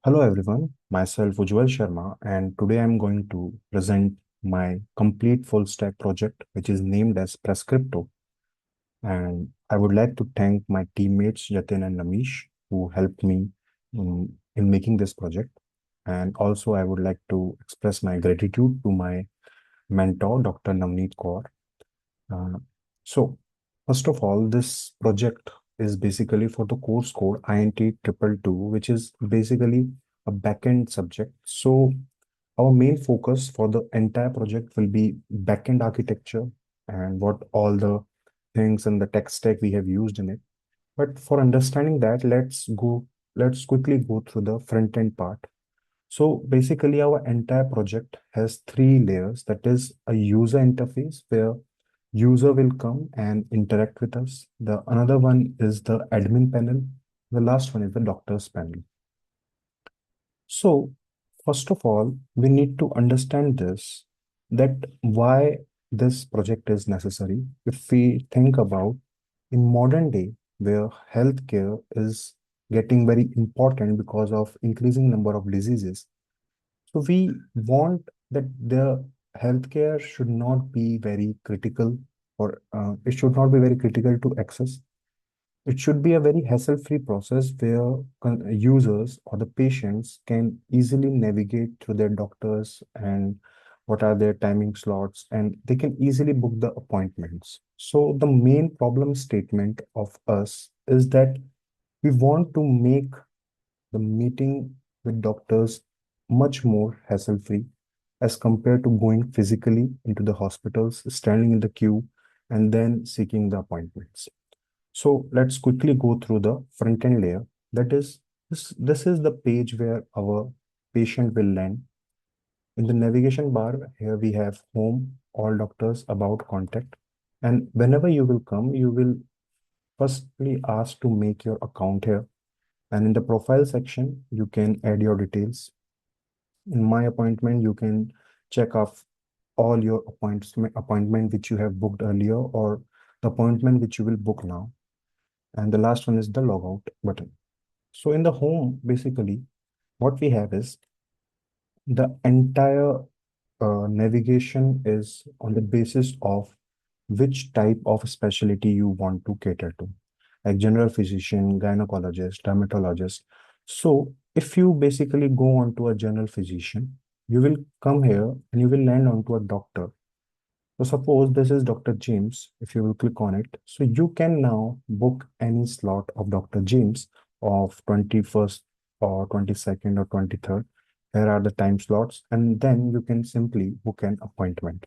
Hello everyone, myself Ujjwal Sharma, and today I'm going to present my complete full stack project, which is named as Prescripto. And I would like to thank my teammates Jatin and Namish who helped me in making this project. And also, I would like to express my gratitude to my mentor, Dr. Navneet Kaur. Uh, so, first of all, this project is basically for the course code INT 222, which is basically a backend subject. So, our main focus for the entire project will be backend architecture and what all the things and the tech stack we have used in it. But for understanding that, let's quickly go through the front end part. So basically, our entire project has three layers. That is a user interface where user will come and interact with us. The another one is the admin panel. The last one is the doctor's panel. So first of all, we need to understand this, that why this project is necessary. If we think about in modern day where healthcare is getting very important because of increasing number of diseases, so we want that the healthcare should not be very critical, or it should not be very critical to access. It should be a very hassle-free process where users or the patients can easily navigate through their doctors and what are their timing slots, and they can easily book the appointments. So the main problem statement of us is that we want to make the meeting with doctors much more hassle-free as compared to going physically into the hospitals, standing in the queue, and then seeking the appointments. So let's quickly go through the front-end layer. That is, this is the page where our patient will land. In the navigation bar, here we have home, all doctors, about, contact. And whenever you will come, you will firstly ask to make your account here. And in the profile section, you can add your details. In my appointment, you can check off all your appointment which you have booked earlier or the appointment which you will book now. And the last one is the logout button. So in the home, basically, what we have is the entire navigation is on the basis of which type of specialty you want to cater to, like general physician, gynecologist, dermatologist. So if you basically go on to a general physician, you will come here and you will land onto a doctor. So suppose this is Dr. James, if you will click on it. So you can now book any slot of Dr. James of 21st or 22nd or 23rd. Here are the time slots, and then you can simply book an appointment.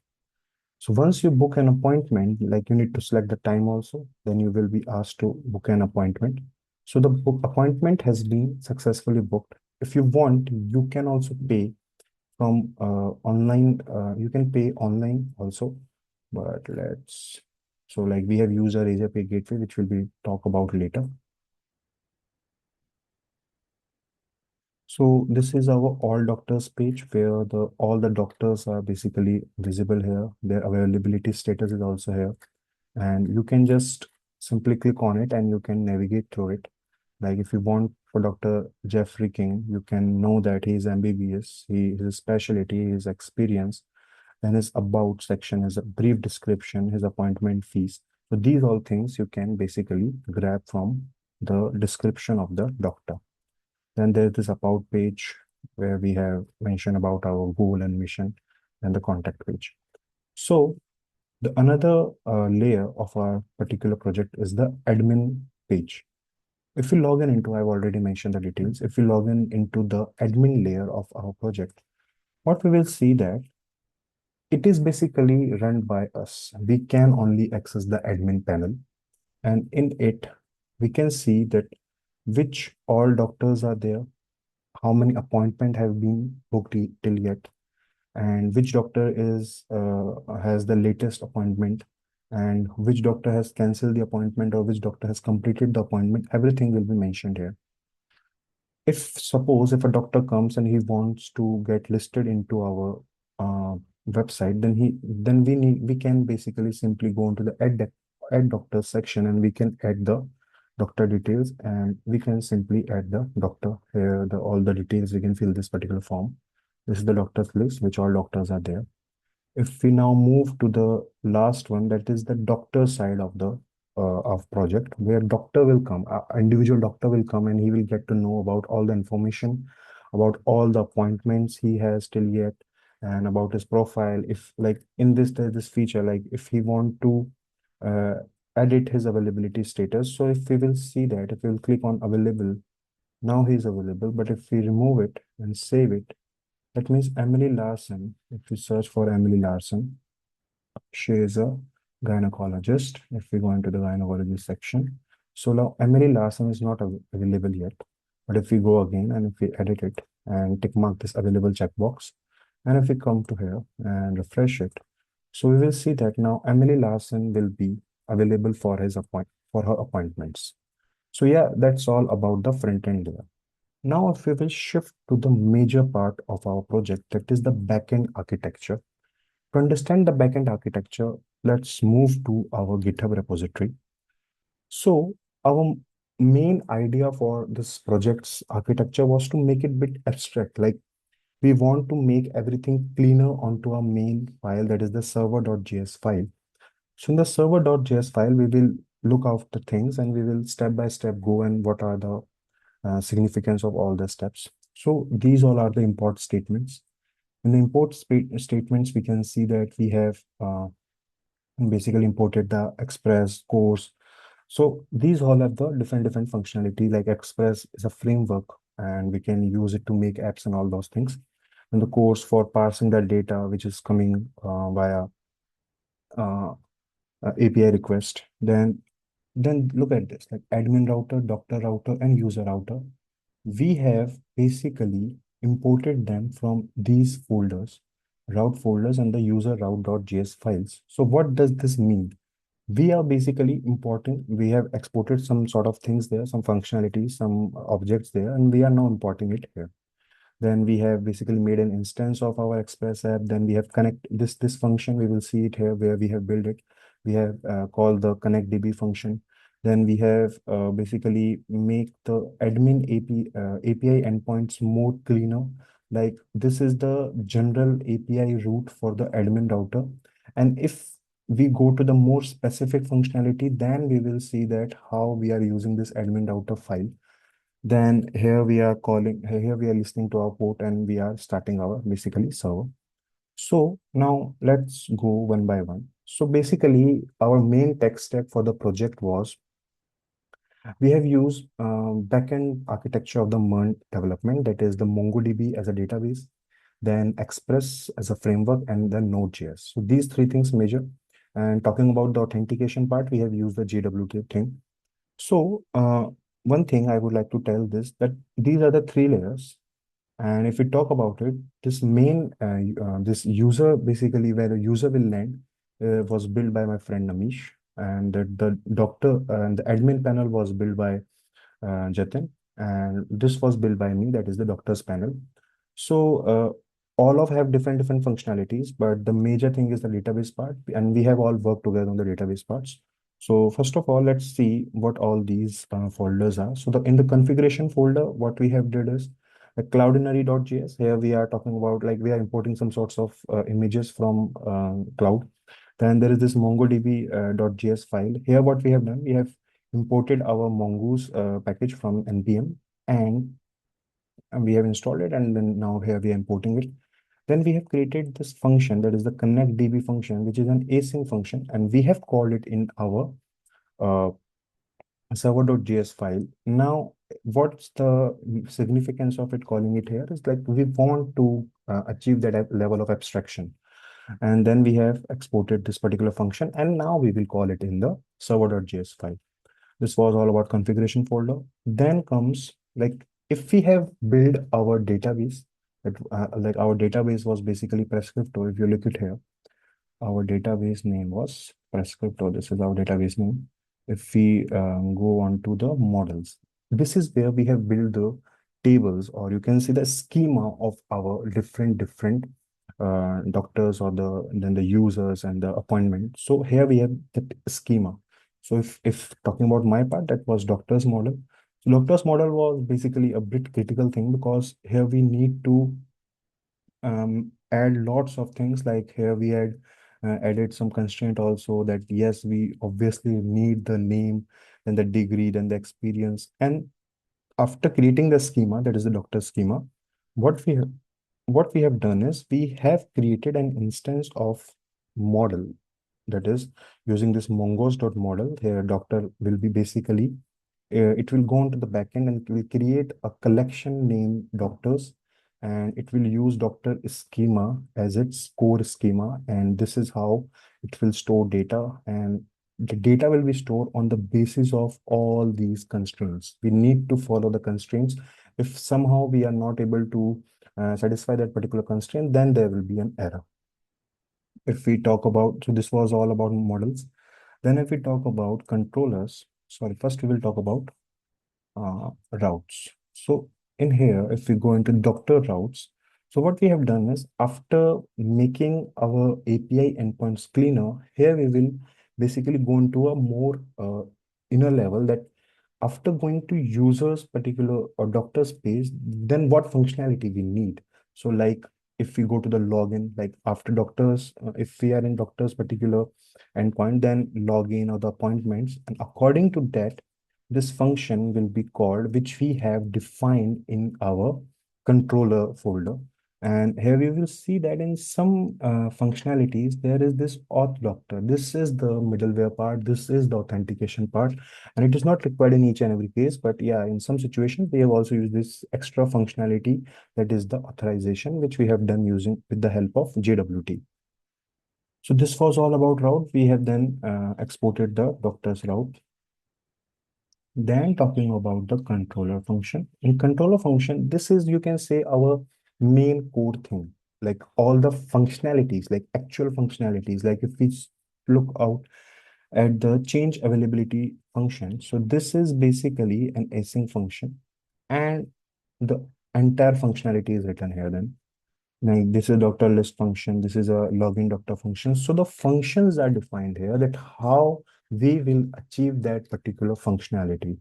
So once you book an appointment, like you need to select the time also, then you will be asked to book an appointment. So the book appointment has been successfully booked. If you want, you can also pay from online. You can pay online also, but so like we have used our Razorpay gateway, which will be talk about later. So this is our all doctors page where the all the doctors are basically visible here. Their availability status is also here, and you can just simply click on it and you can navigate through it. Like if you want for Dr. Jeffrey King, you can know that he is MBBS, his specialty, his experience, then his about section is a brief description, his appointment fees. So these all things you can basically grab from the description of the doctor. Then there's this about page where we have mentioned about our goal and mission and the contact page. So the another layer of our particular project is the admin page. If you log in into, I've already mentioned the details. If you log in into the admin layer of our project, what we will see that it is basically run by us. We can only access the admin panel, and in it, we can see that which all doctors are there, how many appointment have been booked till yet, and which doctor is has the latest appointment, and which doctor has cancelled the appointment or which doctor has completed the appointment. Everything will be mentioned here. If suppose if a doctor comes and he wants to get listed into our website, then we can basically simply go into the add doctor section and we can add the doctor details, and we can simply add the doctor here, the all the details. We can fill this particular form. This is the doctor's list, which all doctors are there. If we now move to the last one, that is the doctor side of the of project, where doctor will come, individual doctor will come, and he will get to know about all the information about all the appointments he has till yet, and about his profile. If like in this, there's this feature, like if he want to uh, edit his availability status, so if we will see that, if we will click on available, now he is available. But if we remove it and save it, that means Emily Larson, if we search for Emily Larson, she is a gynecologist. If we go into the gynecology section, so now Emily Larson is not available yet. But if we go again and if we edit it and tick mark this available checkbox, and if we come to here and refresh it, so we will see that now Emily Larson will be available for for her appointments. So yeah, that's all about the front end layer. Now, if we will shift to the major part of our project, that is the backend architecture. To understand the backend architecture, let's move to our GitHub repository. So, our main idea for this project's architecture was to make it bit abstract. Like we want to make everything cleaner onto our main file, that is the server.js file. So in the server.js file, we will look after things and we will step by step go and what are the significance of all the steps. So these all are the import statements. In the statements, we can see that we have basically imported the Express course. So these all have the different functionality. Like Express is a framework, and we can use it to make apps and all those things. And the course for parsing the data, which is coming via uh, API request. Then look at this, like admin router, doctor router, and user router. We have basically imported them from these folders, route folders, and the user route.js files. So what does this mean? We are basically importing, we have exported some sort of things there, some functionalities, some objects there, and we are now importing it here. Then we have basically made an instance of our Express app. Then we have connect this function. We will see it here where we have built it. We have called the connectdb function. Then we have basically make the admin API endpoints more cleaner. Like this is the general API route for the admin router. And if we go to the more specific functionality, then we will see that how we are using this admin router file. Then here we are listening to our port and we are starting our basically server. So now let's go one by one. So basically our main tech stack for the project was we have used backend architecture of the MERN development, that is the MongoDB as a database, then Express as a framework, and then Node.js. So these three things major. And talking about the authentication part, we have used the JWT thing. So one thing I would like to tell that these are the three layers. And if we talk about it, this user basically where the user will land was built by my friend Namish, and the doctor and the admin panel was built by Jatin, and this was built by me. That is the doctor's panel. So all of have different functionalities, but the major thing is the database part, and we have all worked together on the database parts. So first of all, let's see what all these folders are. So in the configuration folder, what we have did is the cloudinary.js. Here we are talking about like we are importing some sorts of images from cloud. Then there is this mongodb.js file. Here what we have done, we have imported our mongoose package from npm, and we have installed it, and then now here we are importing it. Then we have created this function, that is the connectdb function, which is an async function, and we have called it in our uh, server.js file. Now, what's the significance of it calling it here is like we want to achieve that level of abstraction. And then we have exported this particular function, and now we will call it in the server.js file. This was all about configuration folder. Then comes like if we have built our database, like our database was basically Prescripto. If you look at here, our database name was Prescripto. This is our database name. If we go on to the models, this is where we have built the tables, or you can see the schema of our different doctors or then the users and the appointment. So here we have the schema. So if talking about my part, that was doctor's model. So doctor's model was basically a bit critical thing because here we need to add lots of things. Like here we had added some constraint also, that yes, we obviously need the name, then the degree, then the experience. And after creating the schema, that is the doctor schema, what we have, what we have done is we have created an instance of model, that is using this mongoose.model. Here doctor will be basically it will go into the backend and it will create a collection named doctors, and it will use doctor schema as its core schema, and this is how it will store data. And the data will be stored on the basis of all these constraints. We need to follow the constraints. If somehow we are not able to satisfy that particular constraint, then there will be an error. If we talk about, so this was all about models. Then if we talk about controllers, sorry, first we will talk about routes. So in here, if we go into Doctor routes, so what we have done is after making our API endpoints cleaner, here we will basically go into a more inner level, that after going to users particular or doctor's page, then what functionality we need. So like if we go to the login, like after doctors, if we are in doctor's particular endpoint, then login or the appointments, and according to that, this function will be called, which we have defined in our controller folder. And here we will see that in some functionalities, there is this auth doctor. This is the middleware part. This is the authentication part. And it is not required in each and every case. But yeah, in some situations, we have also used this extra functionality, that is the authorization, which we have done using with the help of JWT. So this was all about route. We have then exported the doctor's route. Then talking about the controller function. In controller function, this is, you can say, our main core thing. Like all the functionalities, like actual functionalities. Like if we look out at the change availability function. So this is basically an async function, and the entire functionality is written here then. Like this is doctor list function, this is a login doctor function. So the functions are defined here, that how we will achieve that particular functionality.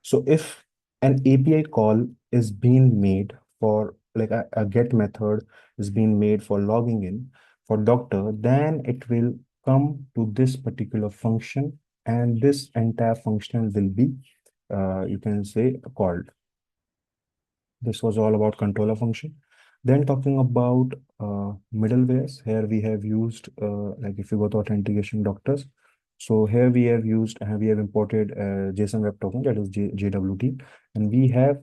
So if an API call is being made for like a get method is being made for logging in for doctor, then it will come to this particular function, and this entire function will be you can say called. This was all about controller function. Then talking about middlewares, here we have used, like if you go to authentication doctors, so here we have used, we have imported JSON Web Token, that is JWT, and we have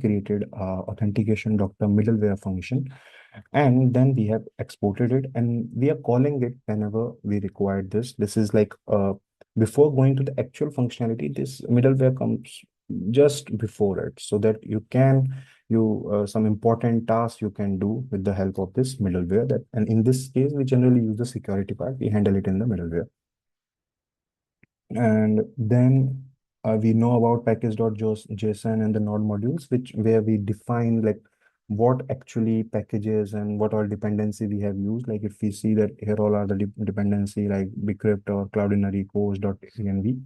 created authentication doctor middleware function, and then we have exported it, and we are calling it whenever we require this. This is like before going to the actual functionality, this middleware comes just before it, so that you can some important tasks you can do with the help of this middleware. That, and in this case we generally use the security part, we handle it in the middleware. And then we know about package.json and the node modules, which where we define like what actually packages and what all dependency we have used. Like if we see that here all are the dependency like bcrypt or cloudinary course.env.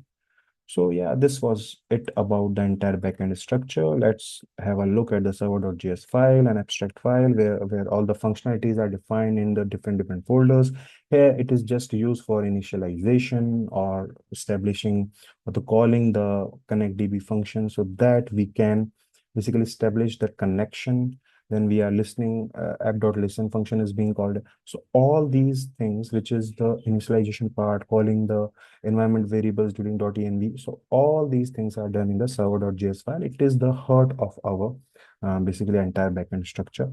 So yeah, this was it about the entire backend structure. Let's have a look at the server.js file, an abstract file where all the functionalities are defined in the different folders. Here it is just used for initialization or establishing or the calling the connectdb function, so that we can basically establish the connection. Then we are listening, app.listen function is being called. So all these things, which is the initialization part, calling the environment variables during .env. So all these things are done in the server.js file. It is the heart of our basically entire backend structure.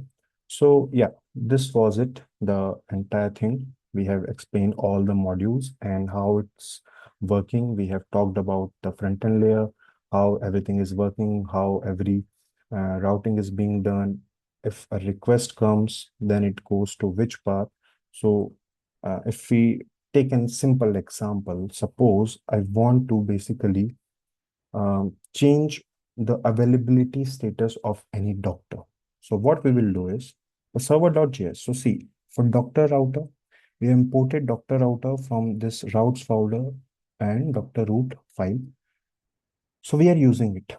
So yeah, this was it, the entire thing. We have explained all the modules and how it's working. We have talked about the front-end layer, how everything is working, how every routing is being done. If a request comes, then it goes to which path. So if we take a simple example, suppose I want to basically change the availability status of any doctor. So what we will do is the server.js. So see, for doctor router, we imported doctor router from this routes folder, and Dr. root file. So we are using it.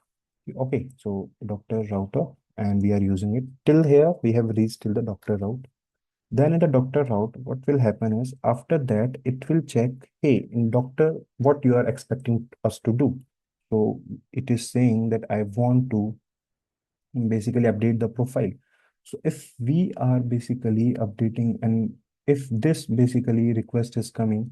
Okay, so Dr. router, and we are using it. Till here, we have reached till the Dr. route. Then in the Dr. route, what will happen is after that, it will check, hey, in Doctor, what you are expecting us to do. So it is saying that I want to basically update the profile. So if we are basically updating, and if this basically request is coming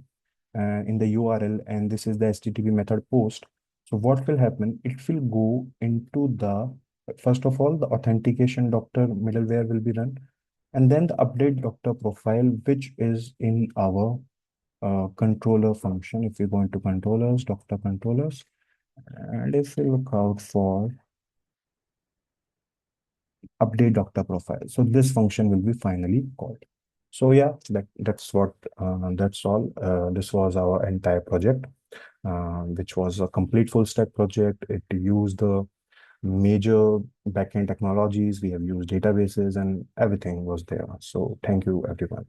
in the URL, and this is the HTTP method post, so what will happen? It will go into the, first of all, the authentication Doctor middleware will be run, and then the update Doctor profile, which is in our controller function. If we go into controllers, Doctor controllers, and if we look out for update Doctor profile. So this function will be finally called. So yeah, that's all. This was our entire project, which was a complete full stack project. It used the major backend technologies. We have used databases and everything was there. So thank you, everyone.